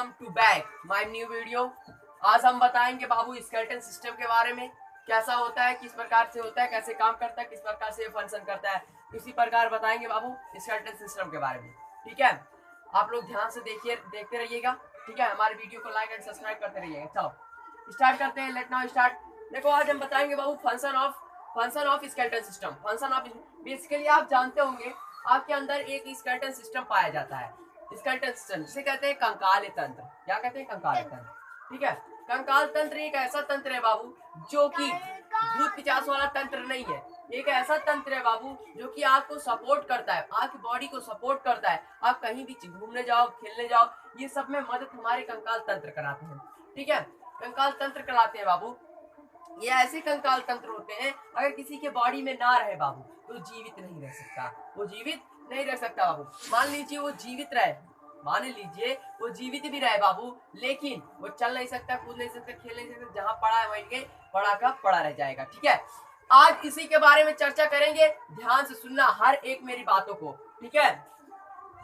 To back my new video. आज हम बताएंगे बाबू स्केलेटन सिस्टम के बारे में, कैसा होता है, किस प्रकार से होता है, कैसे काम करता है, किस प्रकार से फंक्शन करता है। इसी प्रकार बताएंगे बाबू स्केलेटन सिस्टम के बारे में। ठीक है, आप लोग ध्यान से देखते रहिएगा। ठीक है, हमारे वीडियो को लाइक एंड सब्सक्राइब करते रहिएगा। चलो स्टार्ट करते हैं। Let now start. देखो, आज हम बताएंगे बाबू function of skeleton system. Function of basically आप जानते होंगे, आपके अंदर एक स्केलेटन सिस्टम पाया जाता है। स्केलेटन सिस्टम जिसे कहते हैं कंकाल तंत्र। क्या कहते हैं? कंकाल तंत्र। ठीक है, कंकाल तंत्र एक ऐसा तंत्र है बाबू जो कि भूत पिचास वाला तंत्र नहीं है। एक ऐसा तंत्र है बाबू जो कि आपको सपोर्ट करता है, आपकी बॉडी को सपोर्ट करता है। आप कहीं भी घूमने जाओ, खेलने जाओ, ये सब में मदद हमारे कंकाल तंत्र कराते हैं। ठीक है, कंकाल तंत्र कराते हैं बाबू। ये ऐसे कंकाल तंत्र होते हैं, अगर किसी के बॉडी में ना रहे बाबू तो जीवित नहीं रह सकता, वो जीवित नहीं रह सकता बाबू। मान लीजिए वो जीवित भी रहे बाबू, लेकिन वो चल नहीं सकता, कूद नहीं सकता, खेल नहीं सकता, जहां पड़ा है वहीं पड़ा का पड़ा रह जाएगा। ठीक है, आज इसी के बारे में चर्चा करेंगे। ध्यान से सुनना हर एक मेरी बातों को। ठीक है,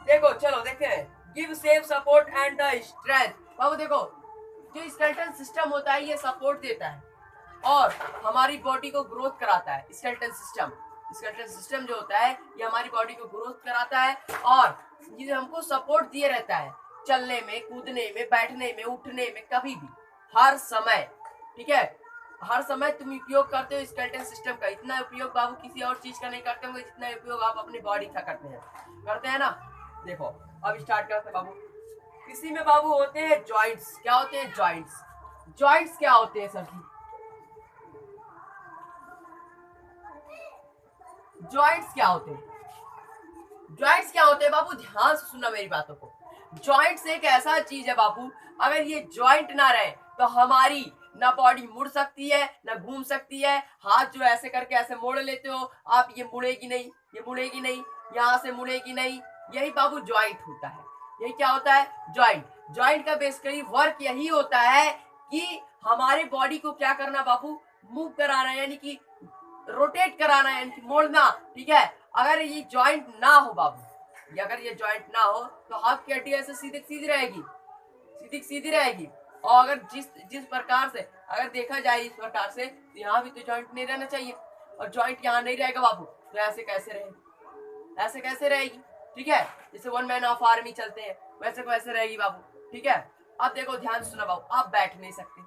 देखो चलो देखते हैं। Give shape support and the strength. बाबू देखो, जो स्केलेटन सिस्टम होता है ये सपोर्ट देता है और हमारी बॉडी को ग्रोथ कराता है। स्केलेटन सिस्टम जो होता है ये हमारी बॉडी को ग्रोथ कराता है और ये हमको सपोर्ट दिए रहता है चलने में, कूदने में, बैठने में, उठने में, कभी भी, हर समय। ठीक है, हर समय तुम उपयोग करते हो स्केलेटन सिस्टम का। इतना उपयोग बाबू किसी और चीज का नहीं करते होंगे जितना उपयोग आप अपनी बॉडी का करते हैं ना। देखो अब स्टार्ट करते हैं बाबू। किसी में बाबू होते हैं जॉइंट्स। क्या होते हैं? जॉइंट्स क्या होते हैं सर जी? जॉइंट्स क्या होते हैं बाबू? ध्यान से सुनना मेरी बातों को। जॉइंट्स एक ऐसा चीज है बाबू, अगर ये जॉइंट ना रहे तो हमारी ना बॉडी मुड़ सकती है, ना घूम सकती है। हाथ जो ऐसे करके ऐसे मोड़ लेते हो आप, ये मुड़ेगी नहीं, यहाँ से मुड़ेगी नहीं। यही बाबू जॉइंट होता है। यही क्या होता है? जॉइंट का बेसिकली वर्क यही होता है कि हमारे बॉडी को क्या करना बाबू? मूव कराना, यानी कि रोटेट कराना, यानी कि मोड़ना। ठीक है, अगर ये जॉइंट ना हो बाबू, अगर ये जॉइंट ना हो तो आपकी हड्डी ऐसे सीधी रहेगी। और अगर जिस प्रकार से अगर देखा जाए इस प्रकार से, तो यहाँ भी तो जॉइंट नहीं रहना चाहिए, और जॉइंट यहाँ नहीं रहेगा बाबू तो ऐसे कैसे रहेगी? ठीक है, जैसे वन मैन ऑफ आर्मी चलते हैं वैसे रहेगी बाबू। ठीक है, अब देखो ध्यान सुना बाबू, आप बैठ नहीं सकते,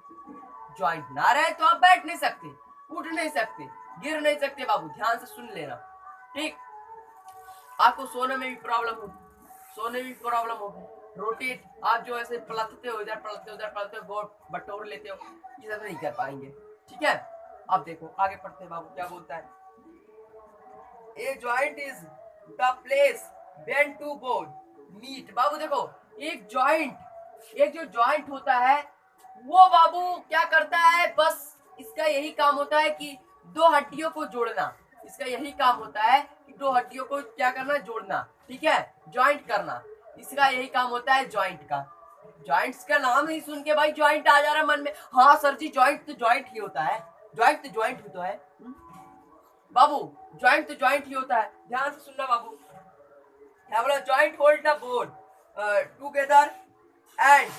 जॉइंट ना रहे तो आप बैठ नहीं सकते, उठ नहीं सकते, गिर नहीं सकते बाबू। ध्यान से सुन लेना। ठीक, आपको सोने में भी प्रॉब्लम होगी, रोटेट आप जो ऐसे पलटते हो, इधर पलटते हो, गोल बटोर लेते हो, ये सब नहीं कर पाएंगे। ठीक है, अब देखो आगे पढ़ते हैं बाबू क्या बोलता है। A joint is the place when two bone meet. बाबू देखो, एक जो जॉइंट होता है वो बाबू क्या करता है? बस इसका यही काम होता है कि दो हड्डियों को जोड़ना। इसका यही काम होता है कि दो हड्डियों को क्या करना? जोड़ना। ठीक है, जॉइंट करना, इसका यही काम होता है जॉइंट का। जॉइंट्स का नाम ही सुन के भाई जॉइंट आ जा रहा है मन में। हाँ सर जी, जॉइंट ही होता है। बाबू, जॉइंट ही होता है। ध्यान से सुनना बाबू। क्या बोला? Joint hold the bone together and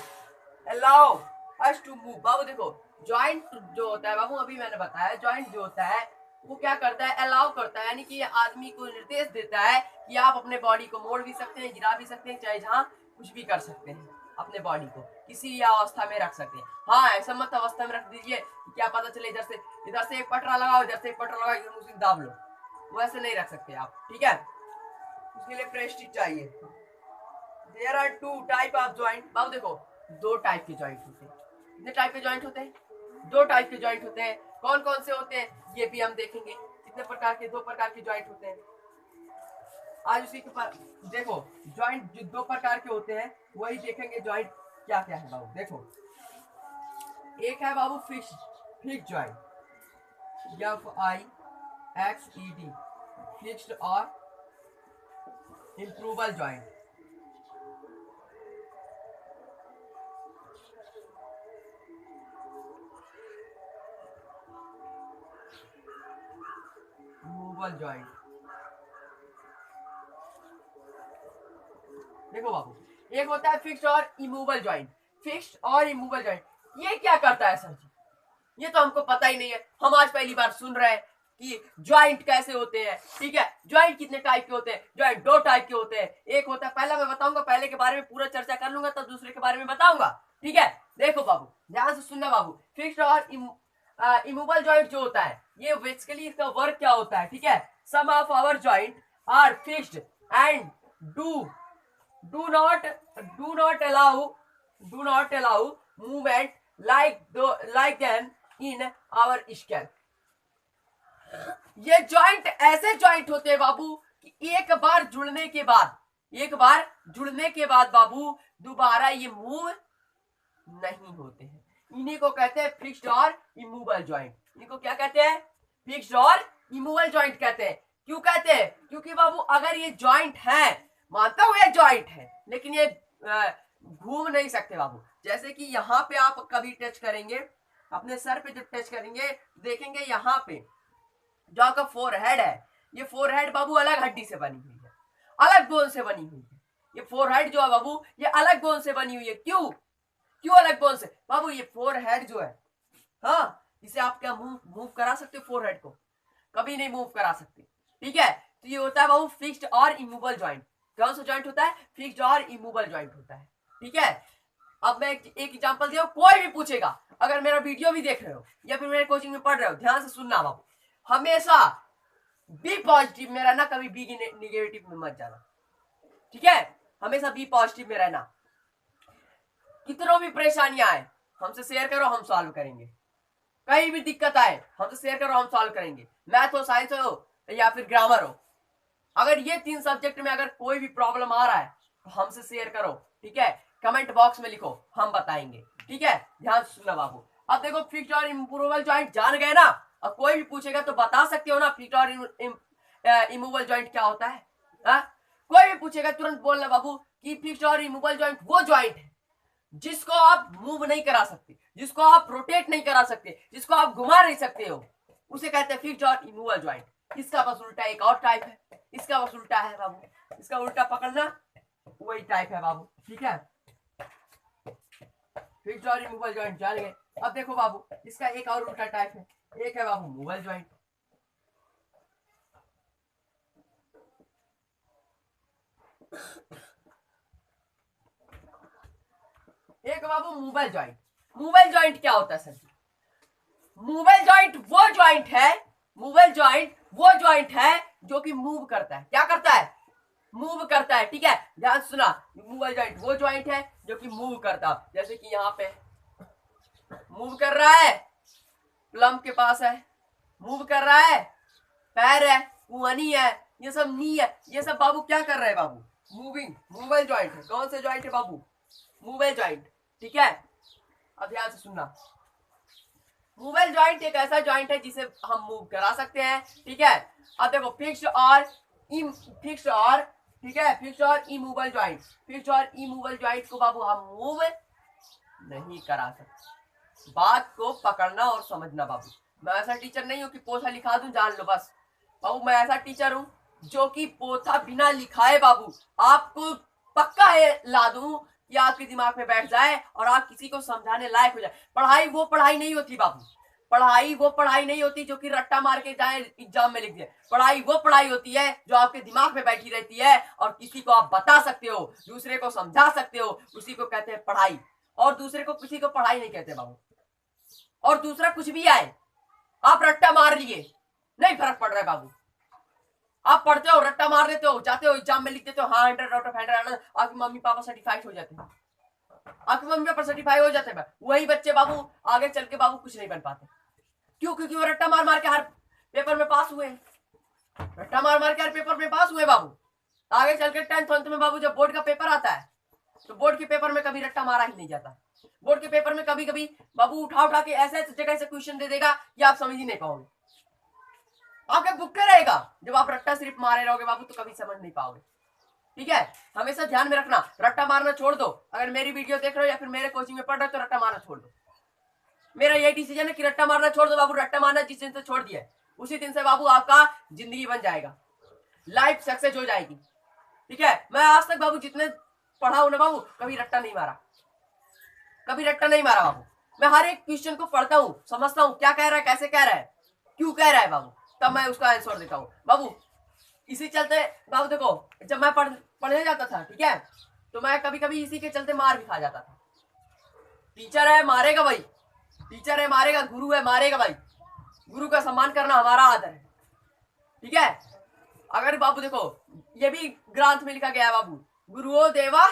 allow us to move. बाबू देखो, जॉइंट जो होता है बाबू, अभी मैंने बताया, जॉइंट जो होता है वो क्या करता है? अलाउ करता है, यानी कि आदमी को निर्देश देता है कि आप अपने बॉडी को मोड़ भी सकते हैं, गिरा भी सकते हैं, चाहे जहाँ कुछ भी कर सकते हैं, अपने बॉडी को किसी अवस्था में रख सकते हैं। हाँ, ऐसा मत अवस्था में रख दीजिए क्या पता चले इधर से एक पटरा लगाओ, इधर से एक पटरा लगाओ, एकदम उसी दाब लो, वैसे नहीं रख सकते आप। ठीक है, उसके लिए प्रेस्टीज चाहिए। There are two type of joint. बाबू देखो, दो टाइप के जॉइंट होते हैं। कितने टाइप के जॉइंट होते हैं? दो टाइप के जॉइंट होते हैं। कौन कौन से होते हैं ये भी हम देखेंगे। कितने प्रकार के? दो प्रकार के जॉइंट होते हैं। आज उसी के पर देखो, जॉइंट जो दो प्रकार के होते हैं वही देखेंगे। जॉइंट क्या क्या है बाबू? देखो, एक है बाबू फिक्स्ड जॉइंट, FIXED, फिक्स्ड, और इम्प्रूवेबल जॉइंट। Movable joint. देखो बाबू, एक होता है फिक्स्ड और इमूवेबल जॉइंट। फिक्स्ड और इमूवेबल जॉइंट, ये क्या करता है सर जी? ये तो हमको पता ही नहीं है, हम आज पहली बार सुन रहे हैं कि ज्वाइंट कैसे होते हैं। ठीक है, ज्वाइंट कितने टाइप के होते हैं? ज्वाइंट दो टाइप के होते हैं। एक होता है, पहला मैं बताऊंगा, पहले के बारे में पूरा चर्चा कर लूंगा, तब दूसरे के बारे में बताऊंगा। ठीक है, देखो बाबू, ध्यान से सुनना बाबू। फिक्स्ड और इमूवेबल जॉइंट जो होता है, ये बेसिकली इसका वर्क क्या होता है? ठीक है, some of our joint are fixed and do not allow movement like them in our skull। ये जॉइंट ऐसे जॉइंट होते हैं बाबू कि एक बार जुड़ने के बाद बाबू दोबारा ये मूव नहीं होते हैं। इन्हीं को कहते हैं फिक्स्ड और इमूवेबल जॉइंट। इनको क्या कहते हैं? फिक्स्ड और इमूवेबल जॉइंट कहते हैं। क्यों कहते हैं? क्योंकि बाबू अगर ये जॉइंट है, मानता हूं ये जॉइंट है, लेकिन ये घूम नहीं सकते बाबू। जैसे कि यहाँ पे आप कभी टच करेंगे, अपने सर पे जब टच करेंगे, देखेंगे यहाँ पे जो आपका फोरहेड है, ये फोरहेड बाबू अलग हड्डी से बनी हुई है, अलग बोन से बनी हुई है। ये फोरहेड जो है बाबू, ये अलग बोन से बनी हुई है। क्यों अलग बोन से बाबू? ये फोरहेड जो है, हाँ, इसे आप क्या मूव करा सकते हो? फोरहेड को कभी नहीं मूव करा सकते। ठीक है, तो ये होता है बाबू फिक्स्ड और इमूवेबल जॉइंट। कौन सा जॉइंट होता है? फिक्स्ड और इमूवेबल जॉइंट होता है। ठीक है, अब मैं एक एग्जांपल दिया, कोई भी पूछेगा, अगर मेरा वीडियो भी देख रहे हो या फिर मेरे कोचिंग में पढ़ रहे हो, ध्यान से सुनना बाबू। हमेशा बी पॉजिटिव में रहना, कभी बी निगेटिव में मत जाना। ठीक है, हमेशा बी पॉजिटिव में रहना। कितनों भी परेशानियां आए, हमसे शेयर करो, हम सॉल्व करेंगे। कहीं भी दिक्कत आए, हमसे शेयर करो, हम सॉल्व करेंगे। मैथ हो, साइंस हो या फिर ग्रामर हो, अगर ये 3 सब्जेक्ट में अगर कोई भी प्रॉब्लम आ रहा है तो हमसे शेयर करो। ठीक है, कमेंट बॉक्स में लिखो, हम बताएंगे। ठीक है, ध्यान से सुनना बाबू। अब देखो, फिक्स्ड और इमूवेबल जॉइंट जान गए ना? अब कोई भी पूछेगा तो बता सकते हो ना फिक्स्ड और इमूवेबल जॉइंट क्या होता है? कोई भी पूछेगा तुरंत बोलना बाबू कि फिक्स्ड और इमूवेबल जॉइंट वो जॉइंट है जिसको आप मूव नहीं करा सकते, जिसको आप रोटेट नहीं करा सकते, जिसको आप घुमा नहीं सकते हो, उसे कहते हैं फिक्स्ड और इमूवेबल जॉइंट। इसका बस उल्टा एक और टाइप है, इसका बस उल्टा है बाबू, इसका उल्टा पकड़ना, वही टाइप है बाबू। ठीक है, फिक्स्ड और इमूवेबल जॉइंट जान गए। अब देखो बाबू, इसका एक और उल्टा टाइप है, एक है बाबू मूवेबल जॉइंट। एक बाबू मूवेबल जॉइंट। मूवेबल जॉइंट क्या होता है सर? मूवेबल जॉइंट वो जॉइंट है, मूवेबल जॉइंट वो जॉइंट है जो कि मूव करता है। क्या करता है? मूव करता है। ठीक है, ध्यान सुना, मूवेबल जॉइंट वो जॉइंट है जो कि मूव करता है। जैसे कि यहाँ पे मूव कर रहा है, प्लम के पास है, मूव कर रहा है, पैर है, कुहनी है, ये सब नी है, ये सब बाबू क्या कर रहे हैं बाबू? मूविंग, मूवेबल जॉइंट है। कौन से जॉइंट है बाबू? Movable joint. ठीक है, अब ध्यान से सुनना, मूवेबल जॉइंट एक ऐसा जॉइंट है जिसे हम मूव करा सकते हैं। ठीक है, अब देखो फिक्स्ड और ठीक है, फिक्स्ड और इमूवेबल जॉइंट, फिक्स्ड और इमूवेबल जॉइंट को बाबू हम मूव नहीं करा सकते। बात को पकड़ना और समझना बाबू। मैं ऐसा टीचर नहीं हूं कि पोथा लिखा दूं, जान लो बस बाबू। मैं ऐसा टीचर हूं जो कि पोथा बिना लिखाए बाबू आपको पक्का ला दूं कि आपके दिमाग में बैठ जाए और आप किसी को समझाने लायक हो जाए। पढ़ाई वो पढ़ाई नहीं होती बाबू, पढ़ाई वो पढ़ाई नहीं होती जो कि रट्टा मार के जाए एग्जाम में लिख दिए। पढ़ाई वो पढ़ाई होती है जो आपके दिमाग में बैठी रहती है और किसी को आप बता सकते हो, दूसरे को समझा सकते हो, उसी को कहते हैं पढ़ाई। और दूसरे को किसी को पढ़ाई नहीं कहते बाबू। और दूसरा कुछ भी आए, आप रट्टा मार लिए, नहीं फर्क पड़ रहा है बाबू। आप पढ़ते हो, रट्टा मार लेते हो, जाते हो एग्जाम में लिख देते हो, हाँ 100 आउट ऑफ 100, आपकी मम्मी पापा सर्टिफाइड हो जाते हैं, आपके मम्मी पापा सर्टिफाइड हो जाते हैं। वही बच्चे बाबू आगे चल के बाबू कुछ नहीं बन पाते। क्यों? क्योंकि वो रट्टा मार मार के हर पेपर में पास हुए, रट्टा मार मार के हर पेपर में पास हुए बाबू। आगे चल के 10th में बाबू जब बोर्ड का पेपर आता है तो बोर्ड के पेपर में कभी रट्टा मारा ही नहीं जाता। बोर्ड के पेपर में कभी कभी बाबू उठा उठा के ऐसे ऐसे जगह से क्वेश्चन दे देगा कि आप समझ ही नहीं पाओगे। आपके बुक्के रहेगा, जब आप रट्टा सिर्फ मारे रहोगे बाबू तो कभी समझ नहीं पाओगे। ठीक है, हमेशा ध्यान में रखना, रट्टा मारना छोड़ दो। अगर मेरी वीडियो देख रहे हो या फिर मेरे कोचिंग में पढ़ रहे हो तो रट्टा मारना छोड़ दो। मेरा यही डिसीजन है कि रट्टा मारना छोड़ दो बाबू। रट्टा मारना जिस दिन से छोड़ दिया उसी दिन से बाबू आपका जिंदगी बन जाएगा, लाइफ सक्सेस हो जाएगी। ठीक है, मैं आज तक बाबू जितने पढ़ा हूं ना बाबू, कभी रट्टा नहीं मारा। कभी रट्टा नहीं मारा बाबू। मैं हर एक क्वेश्चन को पढ़ता हूँ, समझता हूँ क्या कह रहा है, कैसे कह रहा है, क्यों कह रहा है बाबू, तब मैं उसका आंसर देता हूँ बाबू। इसी चलते बाबू देखो, जब मैं पढ़ने जाता था, ठीक है, तो मैं कभी कभी इसी के चलते मार भी खा जाता था। टीचर है मारेगा भाई, टीचर है मारेगा, गुरु है मारेगा भाई, गुरु का सम्मान करना हमारा आदर है, ठीक है। अगर बाबू देखो, ये भी ग्रंथ में लिखा गया है बाबू, गुरुओ देवा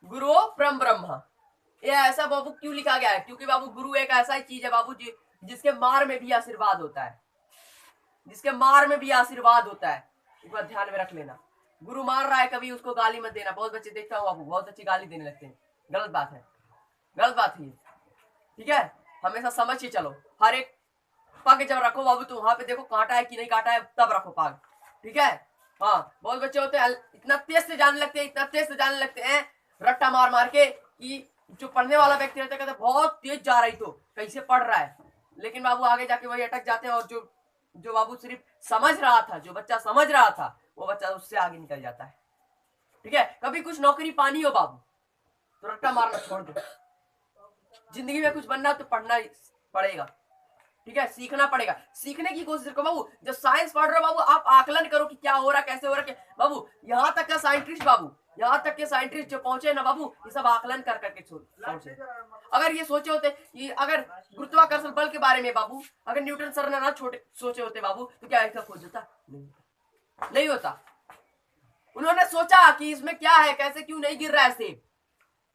गुरुओ परम ब्रह्म। ये ऐसा बाबू क्यों लिखा गया है? क्योंकि बाबू गुरु एक ऐसा ही चीज है बाबू जी, जिसके मार में भी आशीर्वाद होता है, जिसके मार में भी आशीर्वाद होता है। एक बात ध्यान में रख लेना, गुरु मार रहा है कभी उसको गाली मत देना। बहुत बच्चे देखता हूँ बाबू, बहुत अच्छी गाली देने लगते हैं, गलत बात है, गलत बात है, ठीक है। हमेशा समझ के चलो, हर एक पग जब रखो बाबू तो वहां पे देखो कांटा है कि नहीं काटा है, तब रखो पग, ठीक है। हाँ, बहुत बच्चे होते हैं इतना तेज से जाने लगते हैं, इतना तेज से जाने लगते हैं रट्टा मार मार के, कि जो पढ़ने वाला व्यक्ति रहता है कहता है बहुत तेज जा रही, तो कैसे पढ़ रहा है, लेकिन बाबू आगे जाके वही अटक जाते हैं। और जो बाबू सिर्फ समझ रहा था, जो बच्चा समझ रहा था, वो बच्चा उससे आगे निकल जाता है, ठीक है। कभी कुछ नौकरी पानी हो बाबू तो रट्टा मारना छोड़ दो। जिंदगी में कुछ बनना तो पढ़ना पड़ेगा, ठीक है, सीखना पड़ेगा, सीखने की कोशिश करो बाबू। जब साइंस पढ़ रहे हो बाबू, आप आकलन करो कि क्या हो रहा है, कैसे हो रहा है बाबू। यहाँ तक का साइंटिस्ट बाबू, यहाँ तक के साइंटिस्ट जो पहुंचे ना बाबू, ये सब आकलन कर करके सोचे। अगर ये सोचे होते कि अगर गुरुत्वाकर्षण बल के बारे में बाबू, अगर न्यूटन सर ने ना छोटे सोचे होते बाबू, तो क्या ऐसा खोज होता? नहीं होता। उन्होंने सोचा कि इसमें क्या है, कैसे क्यों नहीं गिर रहा है सेब,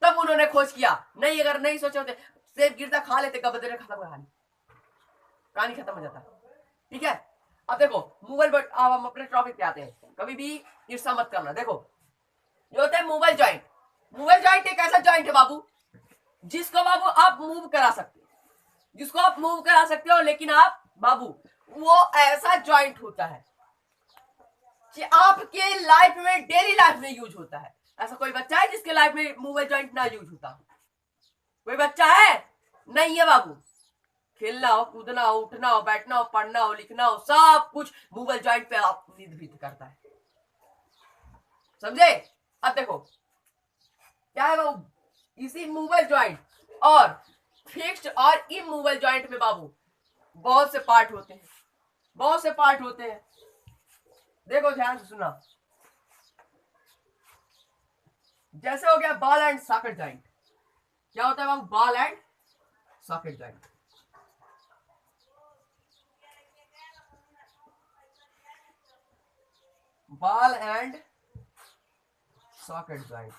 तब उन्होंने खोज किया। नहीं, अगर नहीं सोचे होते, सेब गिरता खा लेते, गबदरे खत्म कहानी खत्म हो जाता, ठीक है। अब देखो मोबाइल, बट अब हम अपने टॉपिक पे आते हैं, कभी भी ईर्ष्या मत करना। देखो ये होता है मोबाइल जॉइंट। मोबाइल जॉइंट एक ऐसा जॉइंट है बाबू, जिसको बाबू आप मूव करा सकते हो, जिसको आप मूव करा सकते हो, लेकिन आप बाबू, वो ऐसा जॉइंट होता है कि आपके लाइफ में, डेली लाइफ में यूज होता है। ऐसा कोई बच्चा है जिसके लाइफ में मोबाइल जॉइंट ना यूज होता? कोई बच्चा है? नहीं है बाबू। खेलना हो, कूदना हो, उठना हो, बैठना हो, पढ़ना हो, लिखना हो, सब कुछ मोबाइल जॉइंट पे आप निर्भर करता है, समझे। अब देखो क्या है बाबू, इसी मोबाइल जॉइंट और फिक्स्ड और इमूवेबल जॉइंट में बाबू बहुत से पार्ट होते हैं, बहुत से पार्ट होते हैं। देखो ध्यान से सुना, जैसे हो गया बॉल एंड सॉकेट जॉइंट। क्या होता है बाबू? Ball and socket joint. Ball and socket joint,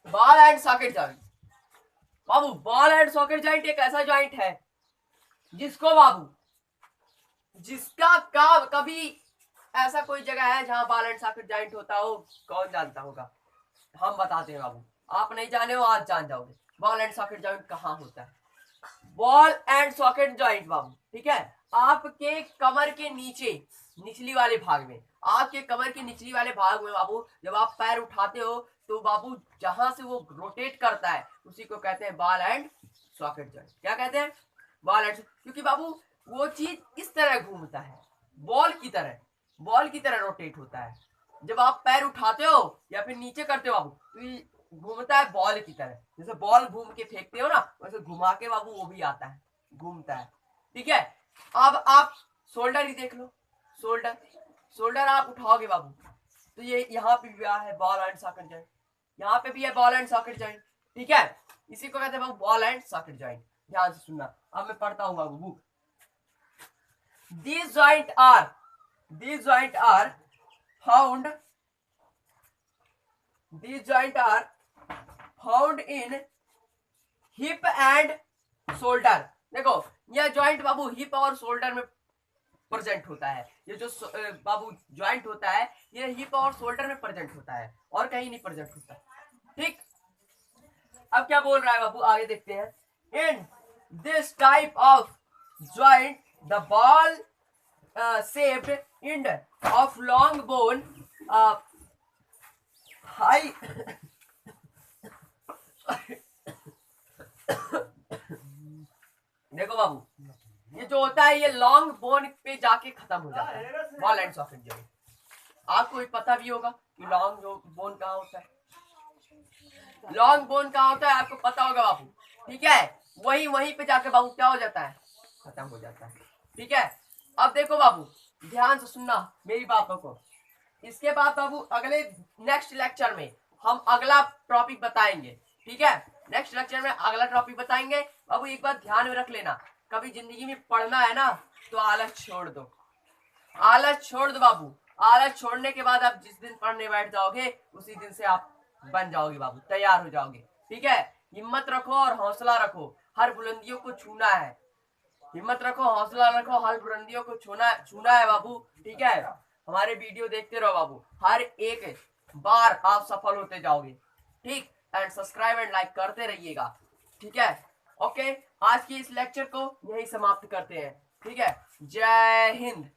ball and socket joint बाबू, बॉल एंड सॉकेट जॉइंट एक ऐसा जॉइंट है जिसको बाबू, जिसका का कभी ऐसा कोई जगह है जहां बॉल एंड सॉकेट जॉइंट होता हो? कौन जानता होगा? हम बताते हैं बाबू, आप नहीं जाने हो, आज जान जाओगे बॉल एंड सॉकेट जॉइंट कहाँ होता है। बॉल एंड सॉकेट जॉइंट बाबू, ठीक है, आपके कमर के नीचे निचली वाले भाग में, आपके कमर के निचली वाले भाग में बाबू, जब आप पैर उठाते हो तो बाबू जहां से वो रोटेट करता है उसी को कहते हैं बॉल एंड सॉकेट जॉइंट। क्या कहते हैं? बॉल एंड, क्योंकि बाबू वो चीज इस तरह घूमता है, बॉल की तरह, बॉल की तरह रोटेट होता है। जब आप पैर उठाते हो या फिर नीचे करते हो बाबू, तो घूमता है बॉल की तरह, जैसे बॉल घूम के फेंकते हो ना, वैसे घुमा के बाबू वो भी आता है, घूमता है, ठीक है। अब आप शोल्डर ही देख लो, शोल्डर, शोल्डर आप उठाओगे बाबू तो ये यहाँ पे भी है बॉल एंड सॉकेट जॉइंट, यहाँ पे भी है बॉल एंड सॉकेट जॉइंट, ठीक है। इसी को कहते हैं बाबू बॉल एंड सॉकेट जॉइंट। ध्यान से सुनना, अब मैं पढ़ता हूँ बाबू book. These joint are found in hip and shoulder। देखो यह जॉइंट बाबू हिप और शोल्डर में प्रेजेंट होता है। ये जो बाबू जॉइंट होता है ये हिप और शोल्डर में प्रेजेंट होता है, और कहीं नहीं प्रेजेंट होता, ठीक। अब क्या बोल रहा है बाबू, आगे देखते हैं। In this type of joint the ball shaped end of long bone high देखो बाबू, ये जो होता है ये लॉन्ग बोन पे जाके खत्म हो जाता है, बॉल एंड सॉकेट जगह। आपको पता भी होगा कि लॉन्ग बोन कहाँ होता है, लॉन्ग बोन कहाँ होता है आपको पता होगा बाबू, ठीक है। वहीं पे जाके बाबू क्या हो जाता है, खत्म हो जाता है, ठीक है। अब देखो बाबू ध्यान से सुनना मेरी बातों को। इसके बाद बाबू अगले नेक्स्ट लेक्चर में हम अगला टॉपिक बताएंगे, ठीक है। नेक्स्ट लेक्चर में अगला टॉपिक बताएंगे बाबू। एक बात ध्यान में रख लेना, कभी जिंदगी में पढ़ना है ना तो आलस छोड़ दो, आलस छोड़ दो बाबू। आलस छोड़ने के बाद आप जिस दिन पढ़ने बैठ जाओगे उसी दिन से आप बन जाओगे बाबू, तैयार हो जाओगे, ठीक है। हिम्मत रखो और हौसला रखो, हर बुलंदियों को छूना है। हिम्मत रखो, हौसला रखो, हर बुलंदियों को छूना है बाबू, ठीक है। हमारे वीडियो देखते रहो बाबू, हर एक बार आप सफल होते जाओगे, ठीक। एंड सब्सक्राइब एंड लाइक करते रहिएगा, ठीक है। ओके, आज की इस लेक्चर को यही समाप्त करते हैं, ठीक है। जय हिंद।